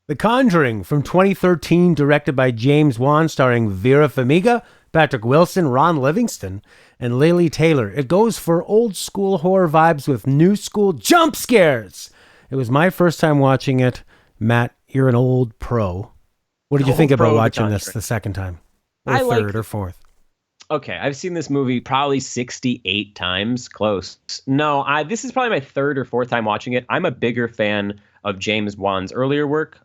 The Conjuring from 2013, directed by James Wan, starring Vera Farmiga, Patrick Wilson, Ron Livingston, and Lily Taylor. It goes for old school horror vibes with new school jump scares. It was my first time watching it. Matt, you're an old pro. What did you think about watching this the second time? Or third or fourth? Okay, I've seen this movie probably 68 times, close. No, this is probably my third or fourth time watching it. I'm a bigger fan of James Wan's earlier work.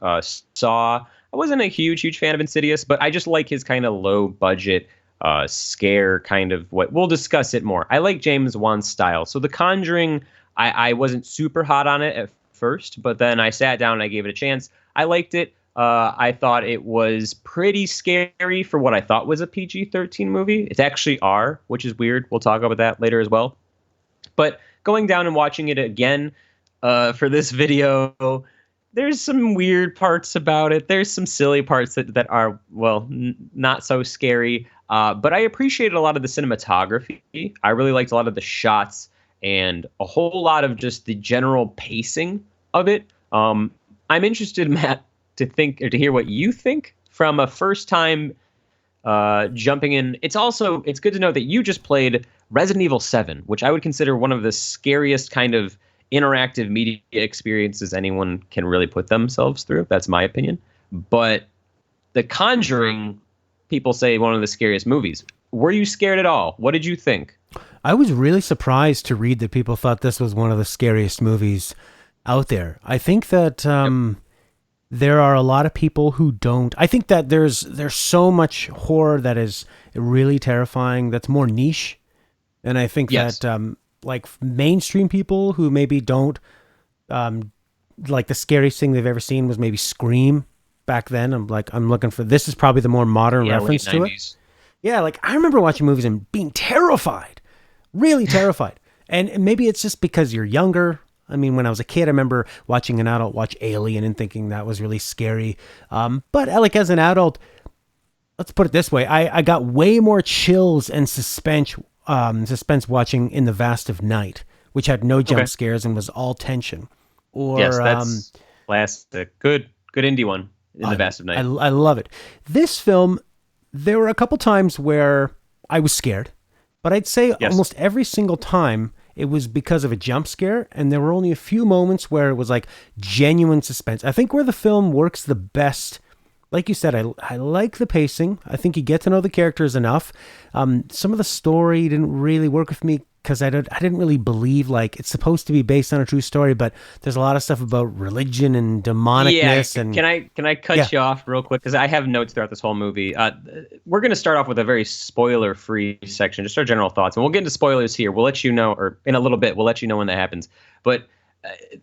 Saw. I wasn't a huge fan of Insidious, but I just like his kind of low budget scare kind of what. We'll discuss it more. I like James Wan's style. So The Conjuring, I wasn't super hot on it at first, but then I sat down and I gave it a chance. I liked it. I thought it was pretty scary for what I thought was a PG-13 movie. It's actually R, which is weird. We'll talk about that later as well. But going down and watching it again for this video, there's some weird parts about it. There's some silly parts that are, well, not so scary. But I appreciated a lot of the cinematography. I really liked a lot of the shots and a whole lot of just the general pacing of it. I'm interested, Matt, to hear what you think from a first time jumping in. It's good to know that you just played Resident Evil 7, which I would consider one of the scariest kind of interactive media experiences anyone can really put themselves through. That's my opinion. But The Conjuring, people say one of the scariest movies. Were you scared at all? What did you think? I was really surprised to read that people thought this was one of the scariest movies out there. I think that there are a lot of people who don't. I think that there's so much horror that is really terrifying that's more niche. And I think that like mainstream people who maybe don't like the scariest thing they've ever seen was maybe Scream back then. I'm looking for, this is probably the more modern reference to it. Yeah, like I remember watching movies and being terrified, really terrified. And maybe it's just because you're younger. I mean, when I was a kid, I remember watching an adult watch Alien and thinking that was really scary. But like as an adult, let's put it this way. I got way more chills and suspense watching In the Vast of Night, which had no jump scares and was all tension. Or yes, that's classic. Good indie one, In the Vast of Night. I love it. This film, there were a couple times where I was scared, but I'd say almost every single time it was because of a jump scare, and there were only a few moments where it was like genuine suspense. I think where the film works the best, like you said, I like the pacing. I think you get to know the characters enough. Some of the story didn't really work with me because I didn't really believe, like, it's supposed to be based on a true story, but there's a lot of stuff about religion and demonicness. And can I cut you off real quick, because I have notes throughout this whole movie. We're going to start off with a very spoiler-free section, just our general thoughts, and we'll get into spoilers here. We'll let you know, or in a little bit, we'll let you know when that happens. But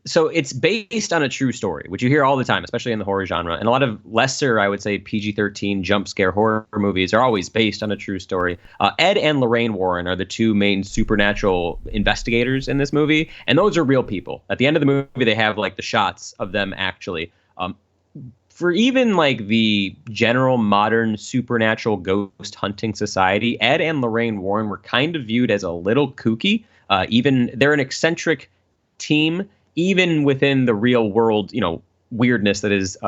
so it's based on a true story, which you hear all the time, especially in the horror genre. And a lot of lesser, I would say, PG-13 jump scare horror movies are always based on a true story. Ed and Lorraine Warren are the two main supernatural investigators in this movie. And those are real people. At the end of the movie, they have like the shots of them actually. For even like the general modern supernatural ghost hunting society, Ed and Lorraine Warren were kind of viewed as a little kooky. Even they're an eccentric team, even within the real world, weirdness that is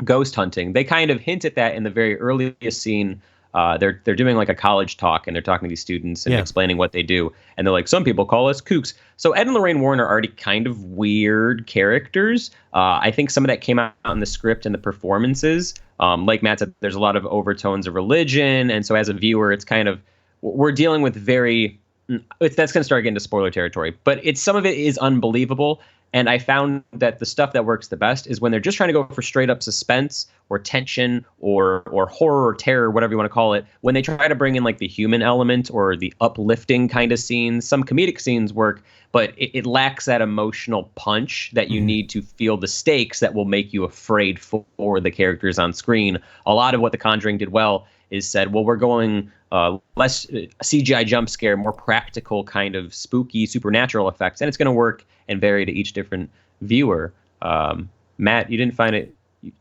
ghost hunting. They kind of hint at that in the very earliest scene. They're doing like a college talk, and they're talking to these students and explaining what they do. And they're like, some people call us kooks. So Ed and Lorraine Warren are already kind of weird characters. I think some of that came out in the script and the performances. Like Matt said, there's a lot of overtones of religion. And so as a viewer, it's kind of, we're dealing with that's going to start getting to spoiler territory, but some of it is unbelievable. And I found that the stuff that works the best is when they're just trying to go for straight up suspense or tension or horror or terror, whatever you want to call it. When they try to bring in like the human element or the uplifting kind of scenes, some comedic scenes work, but it lacks that emotional punch that you need to feel the stakes that will make you afraid for the characters on screen. A lot of what The Conjuring did well is said, well, we're going less CGI jump scare, more practical kind of spooky supernatural effects, and it's going to work and vary to each different viewer. Matt, you didn't find it?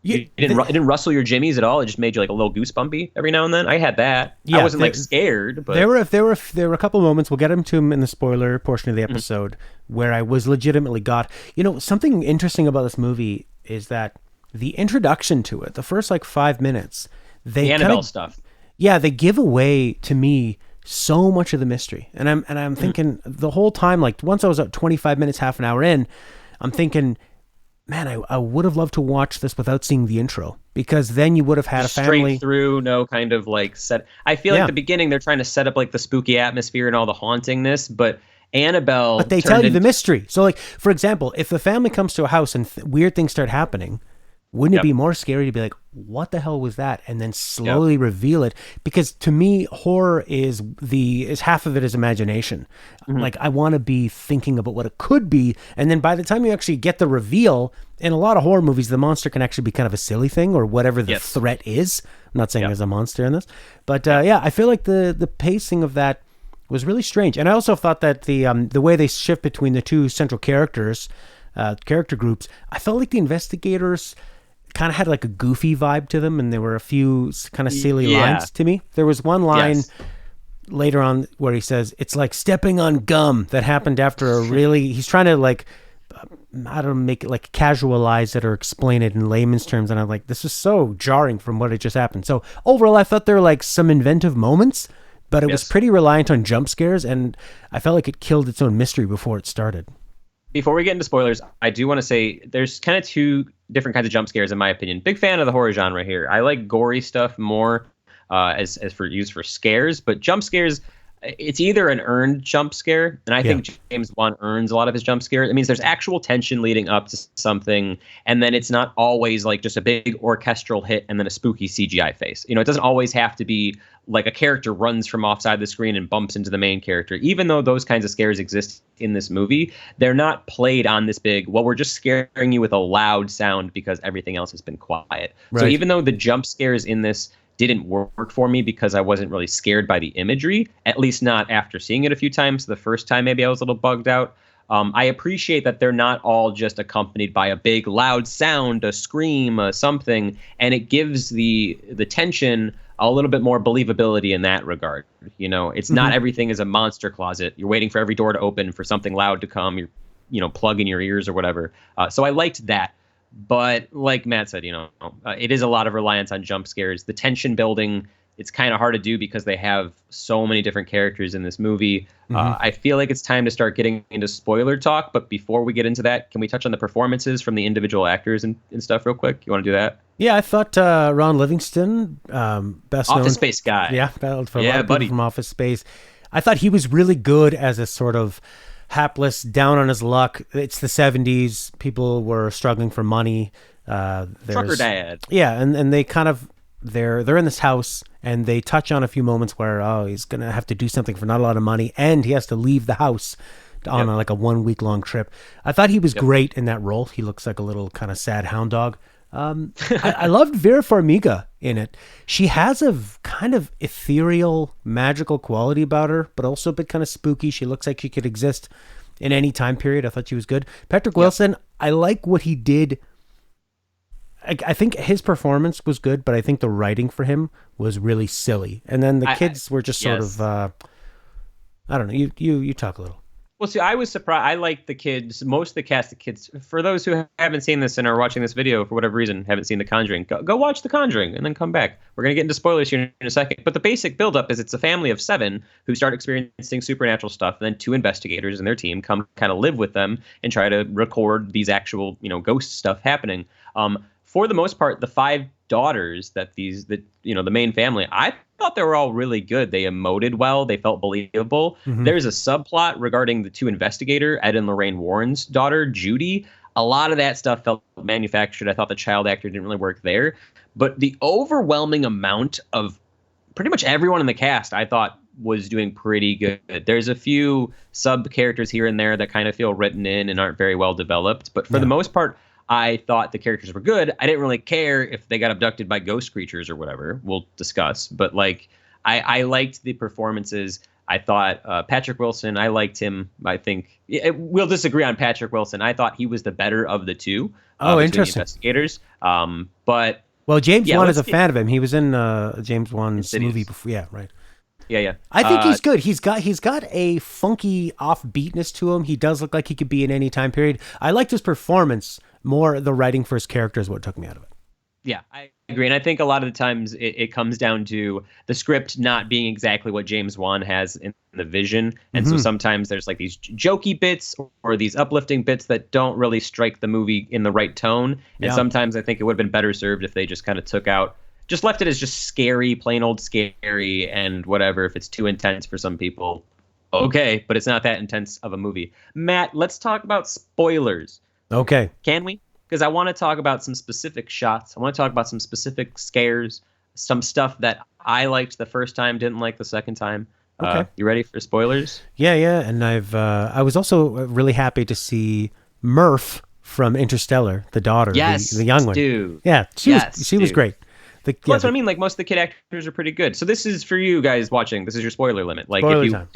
It didn't rustle your jimmies at all. It just made you like a little goosebumpy every now and then. I had that. Yeah, I wasn't like scared, but there were a couple of moments. We'll get into them in the spoiler portion of the episode where I was legitimately got. Something interesting about this movie is that the introduction to it, the first like 5 minutes, they The kind Annabelle of, stuff. yeah, they give away to me so much of the mystery. And I'm thinking the whole time, like once I was at 25 minutes, half an hour in, I'm thinking, man, I would have loved to watch this without seeing the intro, because then you would have had a Just straight family. through, no kind of like set. I feel like Yeah. the beginning they're trying to set up like the spooky atmosphere and all the hauntingness, but But Annabelle they tell turned you the into. mystery. So, like, for example, if the family comes to a house and weird things start happening, wouldn't it Yep. be more scary to be like, what the hell was that? And then Yep. slowly reveal it? Because to me, horror is half of it is imagination. Mhm. Like, I want to be thinking about what it could be. And then by the time you actually get the reveal, in a lot of horror movies, the monster can actually be kind of a silly thing or whatever the Yes. threat is. I'm not saying Yep. there's a monster in this. But yeah, I feel like the pacing of that was really strange. And I also thought that the way they shift between the two central characters, character groups, I felt like the investigators kind of had like a goofy vibe to them, and there were a few kind of silly Yeah. lines to me. There was one line Yes. later on where he says it's like stepping on gum that happened after a really he's trying to like I don't know, make it like casualize it or explain it in layman's terms, and I'm like, this is so jarring from what had just happened. So overall, I thought there were like some inventive moments, but it was Yes. pretty reliant on jump scares, and I felt like it killed its own mystery before it started. Before we get into spoilers, I do want to say there's kind of two different kinds of jump scares in my opinion. Big fan of the horror genre here. I like gory stuff more as for used for scares, but jump scares, it's either an earned jump scare, and I think James Wan earns a lot of his jump scare. It means there's actual tension leading up to something, and then it's not always like just a big orchestral hit and then a spooky CGI face. You know, it doesn't always have to be like a character runs from offside the screen and bumps into the main character. Even though those kinds of scares exist in this movie, they're not played on this big, well, we're just scaring you with a loud sound because everything else has been quiet. Right. So even though the jump scares in this didn't work for me because I wasn't really scared by the imagery, at least not after seeing it a few times. The first time, maybe I was a little bugged out. I appreciate that they're not all just accompanied by a big loud sound, a scream, something, and it gives the tension a little bit more believability in that regard. You know, it's not everything is a monster closet. You're waiting for every door to open for something loud to come. You're, plugging your ears or whatever. So I liked that. But like Matt said, it is a lot of reliance on jump scares. The tension building, it's kind of hard to do because they have so many different characters in this movie. I feel like it's time to start getting into spoiler talk. But before we get into that, can we touch on the performances from the individual actors and stuff real quick? You want to do that? Yeah, I thought Ron Livingston, best known, Office Space guy. yeah, for a lot of people buddy. from Office Space. I thought he was really good as a sort of hapless, down on his luck. It's the 70s. People were struggling for money. Trucker dad. Yeah, and they kind of they're in this house, and they touch on a few moments where he's gonna have to do something for not a lot of money, and he has to leave the house on like a 1 week long trip. I thought he was great in that role. He looks like a little kind of sad hound dog. I loved Vera Farmiga in it. She has a kind of ethereal, magical quality about her, but also a bit kind of spooky. She looks like she could exist in any time period. I thought she was good. Patrick Wilson, I like what he did. I think his performance was good, but I think the writing for him was really silly. And then the kids were just sort of, I don't know. You talk a little. Well, see, I was surprised. I liked the kids, most of the cast of kids. For those who haven't seen this and are watching this video for whatever reason, haven't seen The Conjuring, go watch The Conjuring and then come back. We're going to get into spoilers here in a second. But the basic buildup is it's a family of 7 who start experiencing supernatural stuff. And then 2 investigators and their team come kind of live with them and try to record these actual, ghost stuff happening. For the most part, the 5 daughters the main family, I thought they were all really good. They emoted well. They felt believable. There's a subplot regarding the 2 investigator, Ed and Lorraine Warren's daughter, Judy. A lot of that stuff felt manufactured. I thought the child actor didn't really work there. But the overwhelming amount of pretty much everyone in the cast, I thought, was doing pretty good. There's a few sub characters here and there that kind of feel written in and aren't very well developed. But for the most part, I thought the characters were good. I didn't really care if they got abducted by ghost creatures or whatever. We'll discuss. But I liked the performances. I thought Patrick Wilson, I liked him. I think we'll disagree on Patrick Wilson. I thought he was the better of the 2. Interesting. Investigators. But well, James Wan is a fan of him. He was in James Wan's movie before. Yeah, right. Yeah, yeah. I think he's good. He's got a funky offbeatness to him. He does look like he could be in any time period. I liked his performance more. The writing for his character is what took me out of it. Yeah, I agree. And I think a lot of the times it comes down to the script not being exactly what James Wan has in the vision. And so sometimes there's like these jokey bits or these uplifting bits that don't really strike the movie in the right tone. And sometimes I think it would have been better served if they just kind of just left it as just scary, plain old scary, and whatever. If it's too intense for some people, okay, but it's not that intense of a movie. Matt, let's talk about spoilers. Okay. Can we? Because I want to talk about some specific shots. I want to talk about some specific scares, some stuff that I liked the first time, didn't like the second time. Okay. You ready for spoilers? Yeah, yeah. And I was also really happy to see Murph from Interstellar, the daughter, the young one. Dude. Yeah, she was great. That's what I mean. Like, most of the kid actors are pretty good. So this is for you guys watching. This is your spoiler limit. Like, spoiler if time.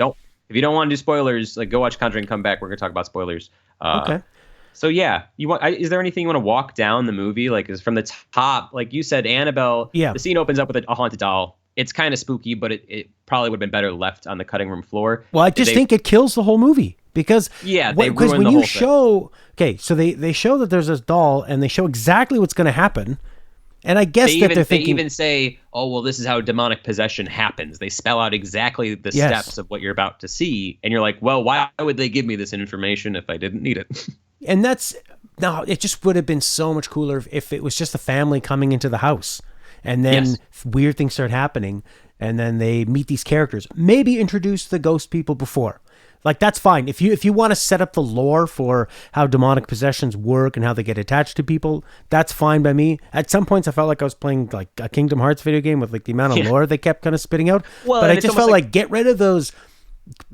If you don't want to do spoilers, like, go watch Conjuring, come back. We're gonna talk about spoilers. Okay. So yeah, is there anything you want to walk down the movie? Like, is from the top, like you said, Annabelle. Yeah. The scene opens up with a haunted doll. It's kind of spooky, but it probably would have been better left on the cutting room floor. Well, I just think it kills the whole movie because they because ruin when the you whole show so they show that there's this doll and they show exactly what's going to happen. And I guess they're thinking... They even say, oh, well, this is how demonic possession happens. They spell out exactly the steps of what you're about to see. And you're like, well, why would they give me this information if I didn't need it? And it just would have been so much cooler if it was just a family coming into the house. And then weird things start happening. And then they meet these characters. Maybe introduce the ghost people before. Like, that's fine. If you want to set up the lore for how demonic possessions work and how they get attached to people, that's fine by me. At some points, I felt like I was playing like a Kingdom Hearts video game with like the amount of lore they kept kind of spitting out. Well, but I just felt like get rid of those.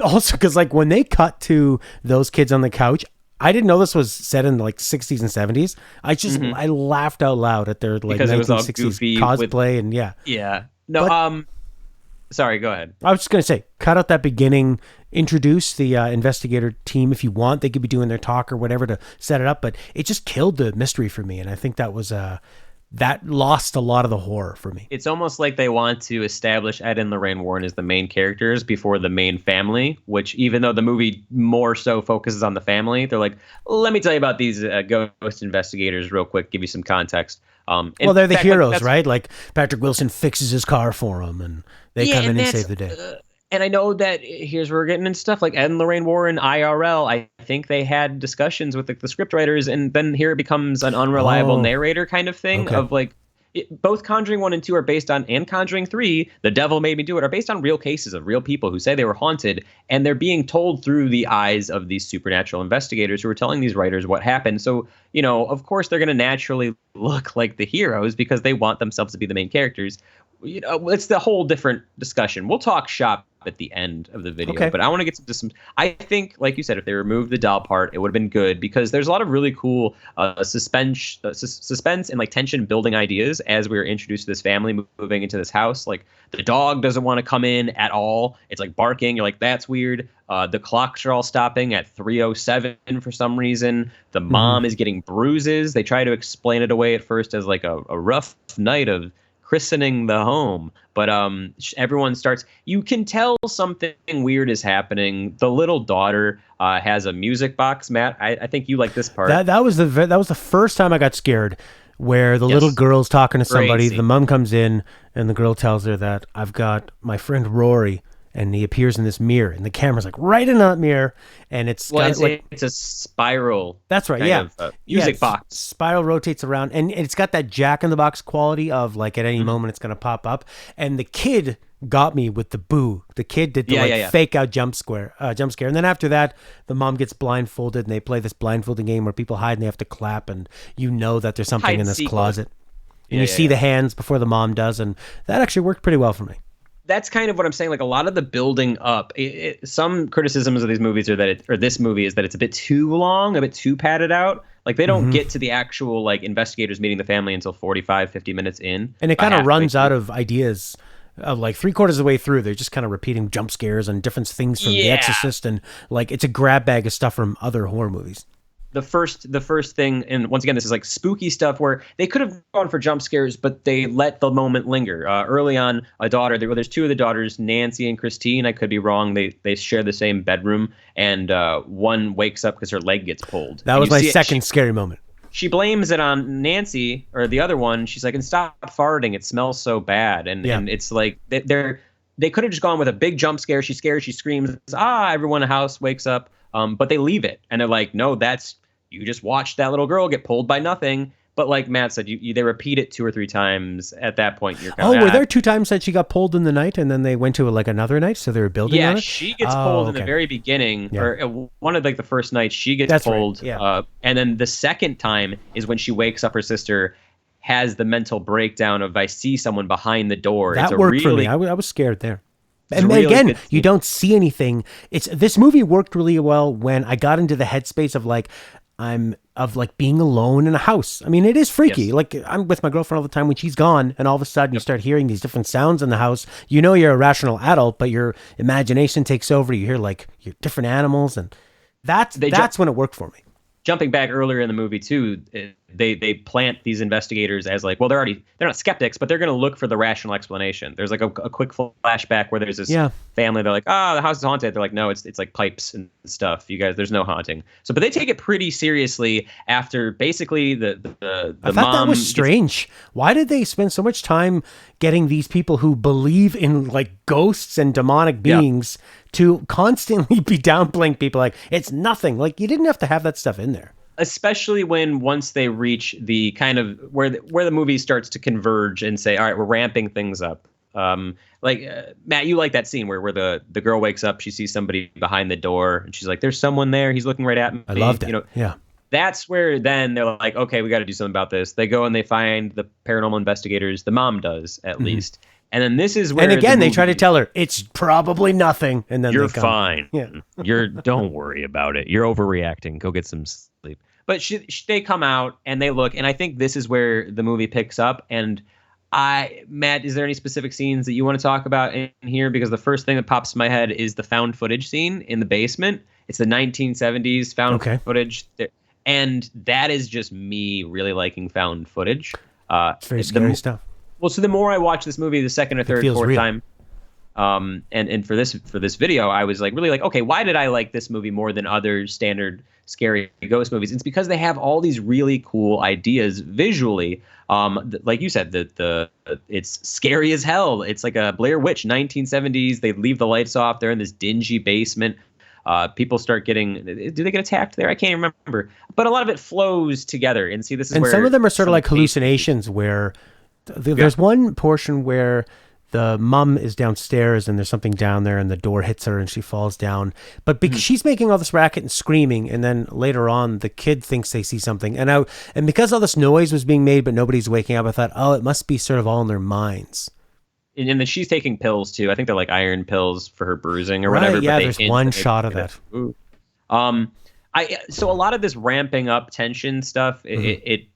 Also, because like when they cut to those kids on the couch, I didn't know this was set in like 60s and 70s. I laughed out loud at their like because 1960s cosplay and yeah. No, sorry, go ahead. I was just going to say, cut out that beginning, introduce the investigator team if you want. They could be doing their talk or whatever to set it up, but it just killed the mystery for me. And I think that was that lost a lot of the horror for me. It's almost like they want to establish Ed and Lorraine Warren as the main characters before the main family, which even though the movie more so focuses on the family, they're like, let me tell you about these ghost investigators real quick, give you some context. Well, they're the heroes, right? Like Patrick Wilson fixes his car for him and they come in and save the day. And I know that here's where we're getting into stuff like Ed and Lorraine Warren IRL. I think they had discussions with the script writers, and then here it becomes an unreliable narrator kind of thing of like, both Conjuring 1 and 2 are based on, and Conjuring 3, The Devil Made Me Do It, are based on real cases of real people who say they were haunted, and they're being told through the eyes of these supernatural investigators who are telling these writers what happened. So, of course they're going to naturally look like the heroes because they want themselves to be the main characters. It's the whole different discussion. We'll talk shop at the end of the video, but I want to get to some. I think, like you said, if they removed the doll part, it would have been good because there's a lot of really cool suspense and like tension building ideas as we were introduced to this family moving into this house. Like the dog doesn't want to come in at all. It's like barking. You're like, that's weird. The clocks are all stopping at 3:07 for some reason. The mom is getting bruises. They try to explain it away at first as like a rough night of christening the home, but everyone starts, you can tell something weird is happening. The little daughter has a music box. Matt, I think you like this part. That was the first time I got scared, where the little girl's talking to somebody. The mom comes in and the girl tells her that I've got my friend Rory, and he appears in this mirror, and the camera's like right in that mirror, and it's a spiral. That's right, music box. Spiral rotates around, and it's got that Jack in the Box quality of like at any moment it's gonna pop up. And the kid got me with the boo. The kid did the fake out jump scare, and then after that, the mom gets blindfolded, and they play this blindfolding game where people hide and they have to clap, and that there's something in this closet, and you see the hands before the mom does, and that actually worked pretty well for me. That's kind of what I'm saying. Like a lot of the building up, some criticisms of these movies are that this movie is that it's a bit too long, a bit too padded out. Like they don't get to the actual like investigators meeting the family until 45, 50 minutes in. And it kind of runs out of ideas of like 3/4 of the way through. They're just kind of repeating jump scares and different things from The Exorcist. And like, it's a grab bag of stuff from other horror movies. the first thing, and once again, this is like spooky stuff where they could have gone for jump scares, but they let the moment linger. Early on, there's two of the daughters, Nancy and Christine. I could be wrong. They share the same bedroom, and one wakes up because her leg gets pulled. That was my second scary moment. She blames it on Nancy, or the other one. She's like, "And stop farting. It smells so bad." And it's like they could have just gone with a big jump scare. She's scared. She screams, everyone in the house wakes up. But they leave it, and they're like, "No, you just watched that little girl get pulled by nothing." But like Matt said, they repeat it 2 or 3 times. At that point, you're kind of, were there 2 times that she got pulled in the night, and then they went to like another night, so they were building on it? Yeah, she gets pulled in the very beginning, or one of like the first nights she gets pulled. Right. Yeah. And then the second time is when she wakes up her sister, has the mental breakdown of, I see someone behind the door. That worked for me. I was scared there. And really again, you don't see anything. This movie worked really well when I got into the headspace of like being alone in a house. I mean, it is freaky. Yes. Like I'm with my girlfriend all the time when she's gone, and all of a sudden you start hearing these different sounds in the house. You know you're a rational adult, but your imagination takes over. You hear like your different animals, and that's when it worked for me. Jumping back earlier in the movie too, they plant these investigators as like, well, they're not skeptics, but they're going to look for the rational explanation. There's like a quick flashback where there's this family. They're like, the house is haunted. They're like, no, it's like pipes and stuff. You guys, there's no haunting. So, but they take it pretty seriously after basically the I thought that was strange. Why did they spend so much time getting these people who believe in like ghosts and demonic beings to constantly be downplaying people like it's nothing? Like you didn't have to have that stuff in there. Especially when once they reach the kind of where the movie starts to converge and say, all right, we're ramping things up. Matt, you like that scene where the girl wakes up, she sees somebody behind the door, and she's like, "There's someone there. He's looking right at me." I loved it. Yeah. That's where then they're like, "Okay, we got to do something about this." They go and they find the paranormal investigators. The mom does at least. And then this is where, and again, they try to tell her it's probably nothing, and then you're fine. Yeah, don't worry about it. You're overreacting. Go get some sleep. But they come out and they look, and I think this is where the movie picks up. And Matt, is there any specific scenes that you want to talk about in here? Because the first thing that pops in my head is the found footage scene in the basement. It's the 1970s found footage, and that is just me really liking found footage. It's very scary stuff. Well, so the more I watch this movie, the second or third, fourth time, and for this video, I was like really like, okay, why did I like this movie more than other standard scary ghost movies? It's because they have all these really cool ideas visually. Like you said, it's scary as hell. It's like a Blair Witch 1970s. They leave the lights off. They're in this dingy basement. People start do they get attacked there? I can't remember. But a lot of it flows together. And see, this is where some of them are sort of like hallucinations where there's one portion where the mom is downstairs and there's something down there and the door hits her and she falls down. But because she's making all this racket and screaming, and then later on the kid thinks they see something. And because all this noise was being made but nobody's waking up, I thought, it must be sort of all in their minds. And then she's taking pills too. I think they're like iron pills for her bruising or whatever. Yeah, there's one shot of it. So a lot of this ramping up tension stuff, it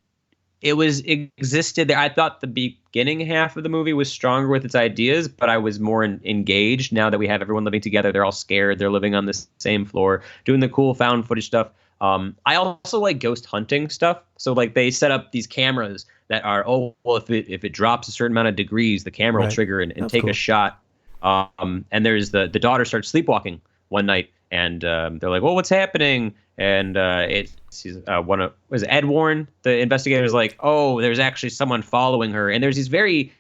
existed there. I thought the beginning half of the movie was stronger with its ideas, but I was more engaged now that we have everyone living together. They're all scared. They're living on the same floor, doing the cool found footage stuff. I also like ghost hunting stuff. So like they set up these cameras that are, if it drops a certain amount of degrees, the camera will trigger and take a shot. And there's the daughter starts sleepwalking one night, and they're like, well, what's happening? And was Ed Warren, the investigator's like, oh, there's actually someone following her. And there's these very,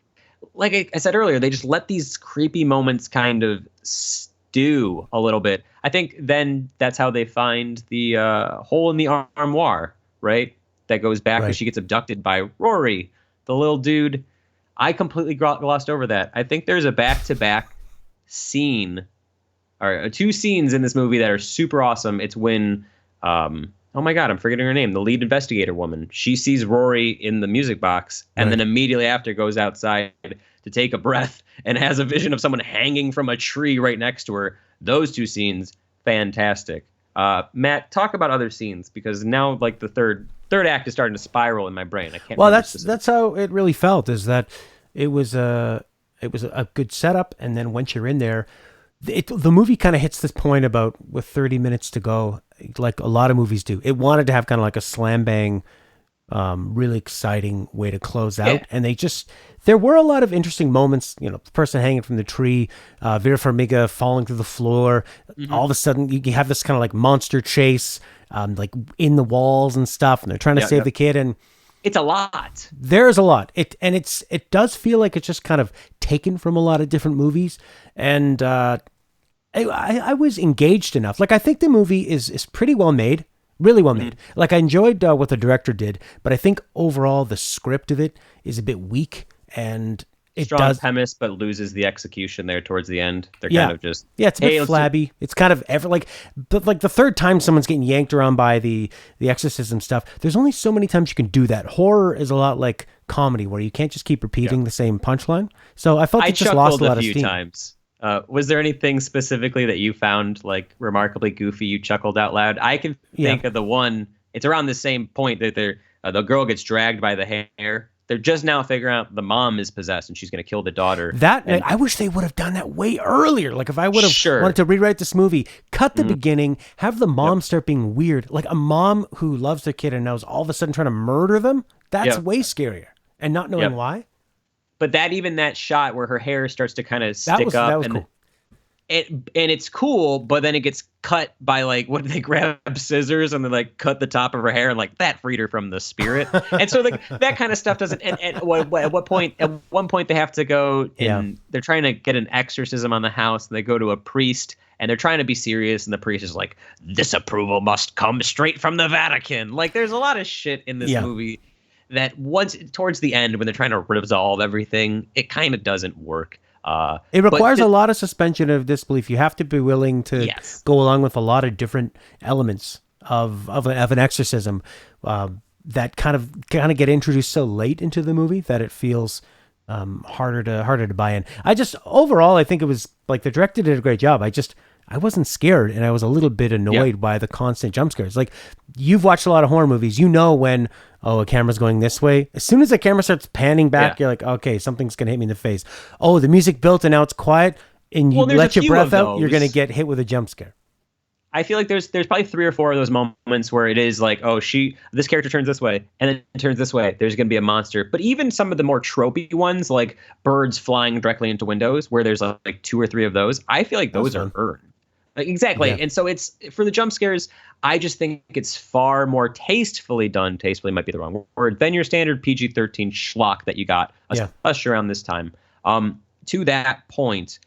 like I said earlier, they just let these creepy moments kind of stew a little bit. I think then that's how they find the hole in the armoire, right? That goes back when she gets abducted by Rory, the little dude. I completely glossed over that. I think there's a back-to-back scene, or 2 scenes in this movie that are super awesome. It's when, oh my God, I'm forgetting her name. The lead investigator woman. She sees Rory in the music box, and then immediately after goes outside to take a breath and has a vision of someone hanging from a tree right next to her. Those 2 scenes, fantastic. Matt, talk about other scenes, because now like the third act is starting to spiral in my brain. I can't. Well, that's how it really felt. Is that it was a good setup, and then once you're in there, the movie kind of hits this point about with 30 minutes to go, like a lot of movies do. It wanted to have kind of like a slam bang, really exciting way to close out. Yeah. And there were a lot of interesting moments, the person hanging from the tree, Vera Farmiga falling through the floor. All of a sudden you have this kind of like monster chase, like in the walls and stuff. And they're trying to save the kid. And it's a lot. there's a lot. It does feel like it's just kind of taken from a lot of different movies. And, I was engaged enough. Like, I think the movie is pretty well made, really well made. Like, I enjoyed what the director did, but I think overall the script of it is a bit weak, and it Strong does. premise, but loses the execution there towards the end. They're kind of just It's a bit hey, let's do- flabby. It's kind of but like the third time someone's getting yanked around by the exorcism stuff. There's only so many times you can do that. Horror is a lot like comedy, where you can't just keep repeating the same punchline. So I felt I it just lost chuckled a a lot of few steam. times. Was there anything specifically that you found like remarkably goofy? You chuckled out loud. I can think of the one. It's around the same point that the girl gets dragged by the hair. They're just now figuring out the mom is possessed and she's going to kill the daughter. I wish they would have done that way earlier. Like, if I would have Sure. wanted to rewrite this movie, cut the beginning, have the mom start being weird. Like a mom who loves their kid and now is all of a sudden trying to murder them. That's Yep. way scarier. And not knowing Yep. why. But that shot where her hair starts to kind of That stick was up cool. and it's cool, but then it gets cut by like what they grab scissors and they like cut the top of her hair and like that freed her from the spirit. And so like that kind of stuff doesn't. And at what point? At one point they have to go and they're trying to get an exorcism on the house and they go to a priest and they're trying to be serious and the priest is like, "This approval must come straight from the Vatican." Like there's a lot of shit in this movie that once towards the end when they're trying to resolve everything, it kind of doesn't work. It requires a lot of suspension of disbelief. You have to be willing to go along with a lot of different elements of an exorcism that kind of get introduced so late into the movie that it feels harder to buy in. Overall, I think it was like the director did a great job. I wasn't scared, and I was a little bit annoyed by the constant jump scares. Like, you've watched a lot of horror movies. You know when, a camera's going this way. As soon as the camera starts panning back, you're like, okay, something's going to hit me in the face. Oh, the music built and now it's quiet, and you let your breath out, you're going to get hit with a jump scare. I feel like there's probably 3 or 4 of those moments where it is like, this character turns this way and then turns this way. There's going to be a monster. But even some of the more tropey ones, like birds flying directly into windows, where there's like 2 or 3 of those, I feel like those are earned. Like, exactly. Yeah. And so it's for the jump scares, I just think it's far more tastefully done. Tastefully might be the wrong word. Than your standard PG-13 schlock that you got, especially around this time. To that point,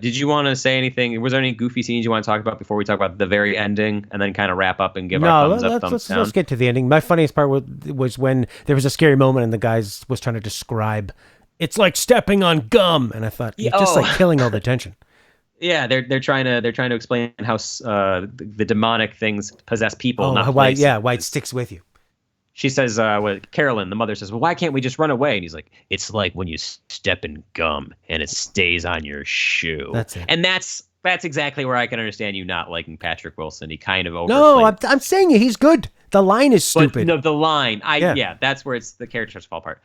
did you want to say anything? Was there any goofy scenes you want to talk about before we talk about the very ending and then kind of wrap up and give our thumbs up, thumbs down? Let's get to the ending. My funniest part was when there was a scary moment and the guy was trying to describe, it's like stepping on gum. And I thought, you're just like killing all the tension. Yeah, they're trying to explain how the demonic things possess people. Not why it sticks with you. She says, Carolyn, the mother says, well, why can't we just run away? And he's like, it's like when you step in gum and it stays on your shoe. That's it. And that's exactly where I can understand you not liking Patrick Wilson. He kind of overplayed. No, I'm saying he's good. The line is stupid. But no, the line, that's where the characters fall apart.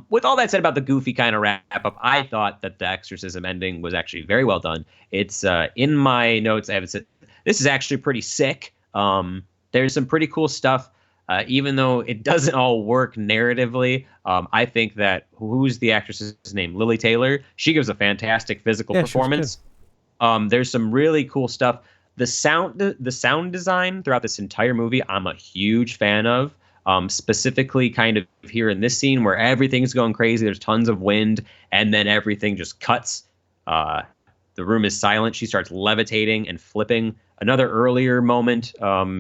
With all that said about the goofy kind of wrap up, I thought that the exorcism ending was actually very well done. It's in my notes. I have it said, this is actually pretty sick. There's some pretty cool stuff. Even though it doesn't all work narratively, I think that who's the actress's name? Lily Taylor. She gives a fantastic physical performance. There's some really cool stuff. The sound design throughout this entire movie, I'm a huge fan of. Specifically, kind of here in this scene where everything's going crazy. There's tons of wind, and then everything just cuts. The room is silent. She starts levitating and flipping. Another earlier moment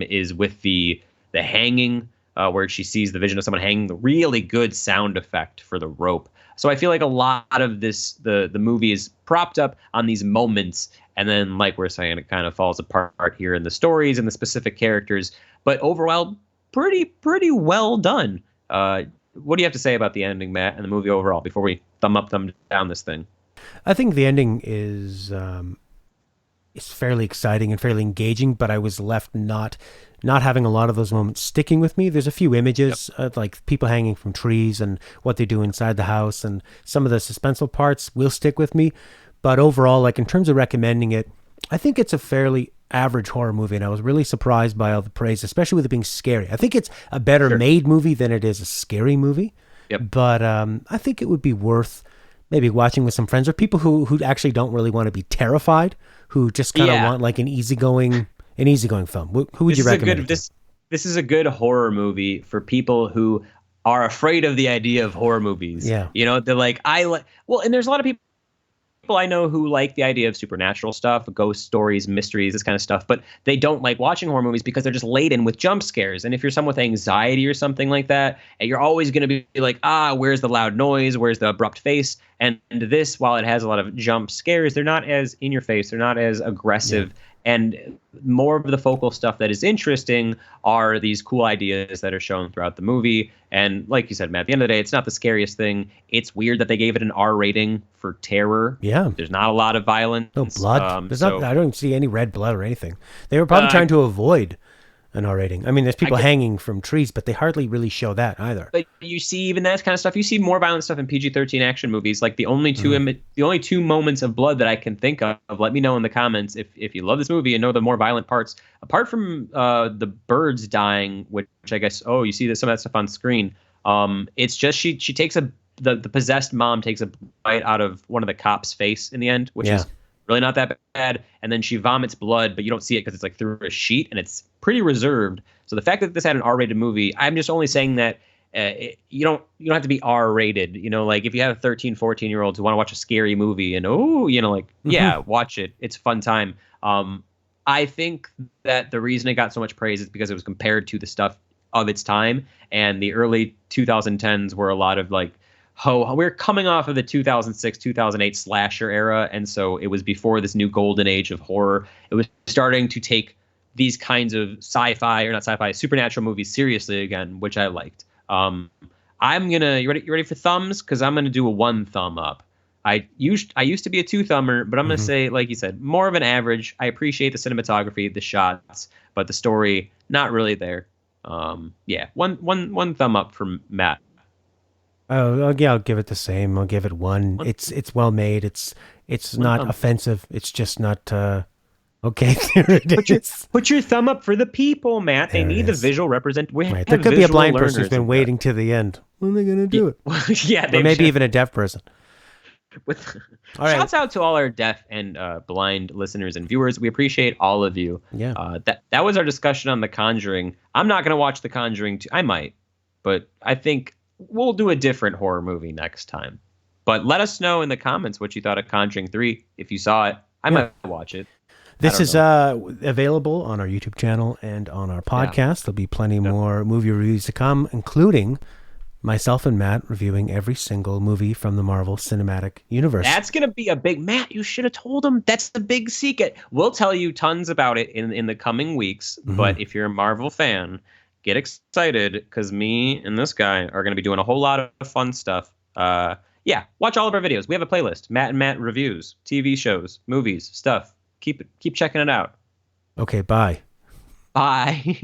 is with the hanging, where she sees the vision of someone hanging. The really good sound effect for the rope. So I feel like a lot of this, the movie is propped up on these moments, and then, like we're saying, it kind of falls apart here in the stories and the specific characters. But overall, pretty well done. What do you have to say about the ending, Matt, and the movie overall before we thumb up, thumb down this thing? I think the ending is fairly exciting and fairly engaging, but I was left not having a lot of those moments sticking with me. There's a few images, like people hanging from trees and what they do inside the house, and some of the suspenseful parts will stick with me. But overall, like in terms of recommending it, I think it's a fairly average horror movie, and I was really surprised by all the praise, especially with it being scary. I think it's a better Sure. made movie than it is a scary movie, Yep. but I think it would be worth maybe watching with some friends or people who actually don't really want to be terrified, who just kind of Yeah. want like an easygoing film. Who would This you is a recommend good it to? this is a good horror movie for people who are afraid of the idea of horror movies. Yeah. You know, they're like, I like, well, and there's a lot of people I know who like the idea of supernatural stuff, ghost stories, mysteries, this kind of stuff, but they don't like watching horror movies because they're just laden with jump scares. And if you're someone with anxiety or something like that, and you're always going to be like, where's the loud noise? Where's the abrupt face? And this, while it has a lot of jump scares, they're not as in your face. They're not as aggressive. Yeah. And more of the focal stuff that is interesting are these cool ideas that are shown throughout the movie. And like you said, Matt, at the end of the day, it's not the scariest thing. It's weird that they gave it an R rating for terror. Yeah. There's not a lot of violence. No blood. There's So not. I don't see any red blood or anything. They were probably trying to avoid an R rating. I mean, there's people hanging from trees, but they hardly really show that either. but you see even that kind of stuff. You see more violent stuff in PG-13 action movies. Like the only two moments of blood that I can think of. Let me know in the comments if you love this movie and know the more violent parts. Apart from the birds dying, which I guess you see some of that stuff on screen. It's just she takes the possessed mom takes a bite out of one of the cops' face in the end, which is really not that bad. And then she vomits blood, but you don't see it because it's like through a sheet and it's pretty reserved. So the fact that this had an R-rated movie, I'm just only saying that you don't have to be R-rated. You know, like if you have 13, 14-year-olds who want to watch a scary movie and watch it. It's a fun time. I think that the reason it got so much praise is because it was compared to the stuff of its time, and the early 2010s were a lot of like, we're coming off of the 2006, 2008 slasher era, and so it was before this new golden age of horror. It was starting to take these kinds of supernatural movies seriously again, which I liked. You ready for thumbs? Because I'm gonna do a 1 thumb up. I used to be a 2 thumber, but I'm gonna say, like you said, more of an average. I appreciate the cinematography, the shots, but the story not really there. One thumb up from Matt. Oh, yeah, I'll give it the same. I'll give it 1. It's well made. It's not offensive. It's just not okay. There it is. Put your thumb up for the people, Matt. They need the visual represent. Right. There could be a blind person who's been waiting to the end. When are they going to do it? Yeah, or maybe even a deaf person. Shouts out to all our deaf and blind listeners and viewers. We appreciate all of you. Yeah. That was our discussion on The Conjuring. I'm not going to watch The Conjuring 2. I might, but I think we'll do a different horror movie next time. But let us know in the comments what you thought of Conjuring 3. If you saw it, I might watch it. This is available on our YouTube channel and on our podcast. There'll be plenty more movie reviews to come, including myself and Matt reviewing every single movie from the Marvel Cinematic Universe. That's going to be a big... Matt, you should have told him. That's the big secret. We'll tell you tons about it in the coming weeks. But if you're a Marvel fan, get excited because me and this guy are going to be doing a whole lot of fun stuff. Watch all of our videos. We have a playlist. Matt and Matt reviews, TV shows, movies, stuff. Keep checking it out. Okay, bye. Bye.